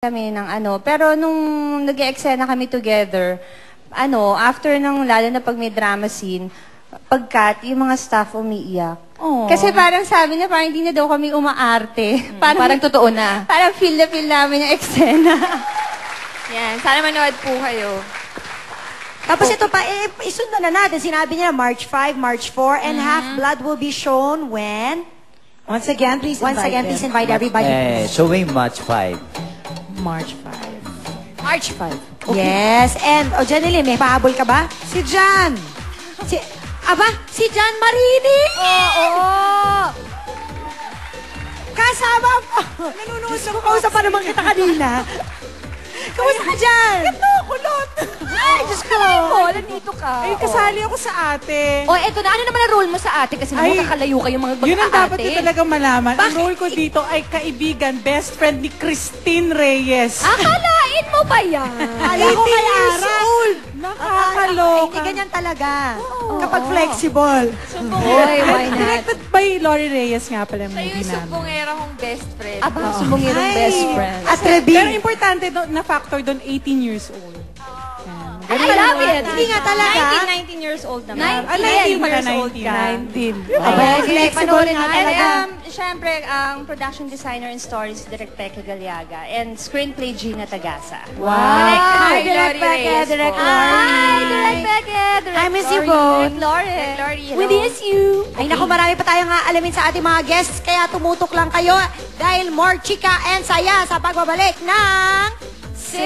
kami ng pero nung nag-e-eksena kami together, after ng, lalo na pag may drama scene, pagkat yung mga staff umiiyak. Aww. Kasi parang sabi niya, parang hindi na daw kami umaarte. Parang totoo na. Parang feel na feel namin yung eksena. Yan, sana manood po kayo. Tapos ito pa, isundan na natin. Sinabi niya March 5, March 4, and Half-Blood will be shown when? Once again, please invite everybody. Showing March 5. March 5. March 5. Okay. Yes, and, Janeline, may pahabol ka ba? Si Jan! Si Jan Marini! Oo! Kasama po! Nanunood ako. Kausap pa naman kita kanina. Kamusta ka dyan? Ito, kulot! Ay, Diyos ko! Nandito ka. Ay, kasali ako sa ate. O, eto na. Ano naman ang role mo sa ate? Kasi naman kakalayo kayo mga Yun ang dapat ate. nyo talagang malaman. Ang role ko dito ay kaibigan, best friend ni Christine Reyes. Akalain mo ba yan? Kala ko kay Ara. Nakakaloka. Hindi ganyan talaga. Kapag flexible. Boy, why not? Directed by Lori Reyes nga pala yung Siya movie yung namin. sumbongera kong best friend. Aba, sumungirong best friend. At Rebin. Pero importante na factor doon, 18 years old. I love it. Hindi nga talaga. 19 years old naman. 19 pala, 19. 19. Abay, flexible nga And talaga. syempre, ang production designer and stories, Direk Peke Galiaga. And screenplay, Gina Tagasa. Wow! Hi, Direk Peke, Direk Lori. Hi, Direk Peke. I miss you both. Lori. We miss you. Ay naku, marami pa tayong alamin sa ating mga guests, kaya tumutok lang kayo dahil more chika and saya sa pagbabalik ng Sis!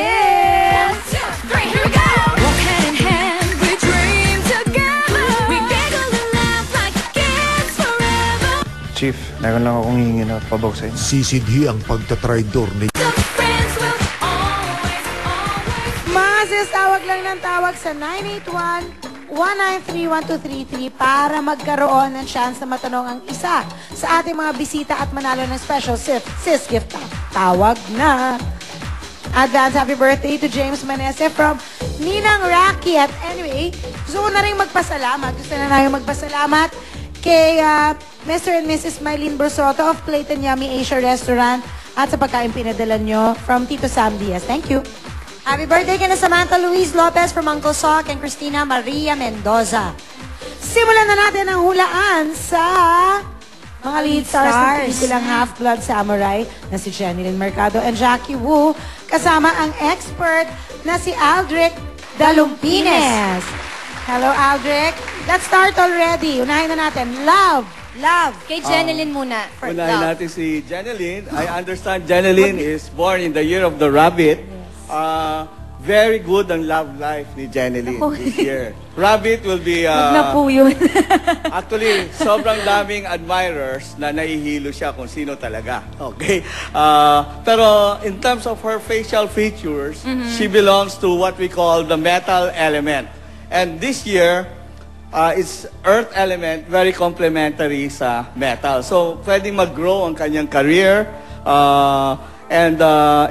3, here we go! Walk hand in hand, we dream together. We giggle and laugh like kids forever. Chief, meron lang akong hingin na pabaw sa inyo. Sisidhi ang pagtatraidor ni The friends will always Mga sis, tawag lang ng tawag sa 981-193-1233 para magkaroon ng chance na matanong ang isa sa ating mga bisita at manalo ng special sis gift. Tawag na! Advance happy birthday to James Manese from Ninang Rocky. At anyway, gusto ko na rin magpasalamat. Gusto na namin magpasalamat kay Mr. and Mrs. Mylene Brosoto of Plate and Yummy Asia Restaurant at sa pagkain pinadala nyo from Tito Sam Diaz. Thank you. Happy birthday kay na Samantha Luis Lopez from Uncle Sock and Christina Maria Mendoza. Simulan na natin ang hulaan sa mga lead stars ng pelikulang Half-Blood Samurai na si Jeneline Mercado and Jackie Wu, kasama ang expert na si Aldric Dalumpines. Hello, Aldric. Let's start already. Unahin na natin. Love. Kay Jeneline muna. Unahin natin si Jeneline. I understand Jeneline is born in the year of the rabbit. Very good ang love life ni Jeneline this year. Rabbit will be... na po yun. Actually, sobrang daming admirers na nahihilo siya kung sino talaga. Okay? Pero in terms of her facial features, she belongs to what we call the metal element. And this year, it's earth element, very complementary sa metal. So, pwedeng mag-grow ang kanyang career. And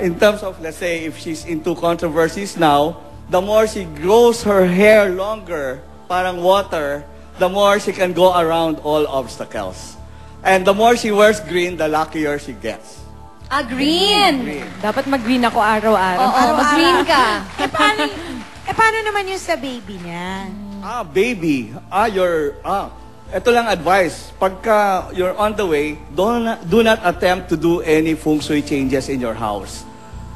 in terms of, let's say, if she's into controversies now, the more she grows her hair longer, parang water, the more she can go around all obstacles. And the more she wears green, the luckier she gets. Green. Dapat mag-green ako araw-araw. Oo, mag-green ka. Paano naman yung sa baby niya? Baby, ito lang advice. Pagka you're on the way, do not attempt to do any feng shui changes in your house.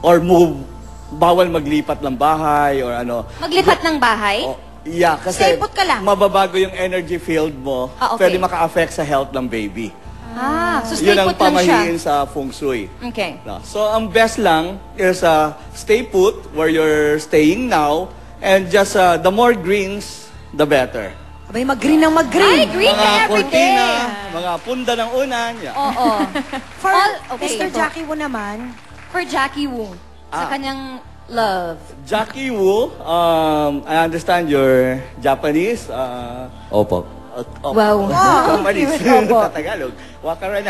Or move. Bawal maglipat ng bahay or ano. Maglipat ng bahay? Yeah, kasi Stay put ka lang. mababago yung energy field mo. Okay. Pwede maka-affect sa health ng baby. So stay Yun ang put lang siya. pamahiin sa feng shui. Okay. No. So, ang best lang is stay put where you're staying now and just the more greens, the better. Abay, mag-green ng mag-green. Ay, green ka Mga everyday. cortina, mga punda ng unan. Yeah. Oo. For Okay. Mr. Jackie Wu naman, For Jackie Wu. Sa kanyang love. Jackie Wu, I understand you're Japanese. Opo. Opo. Wow. Japanese. Tagalog. Waka rin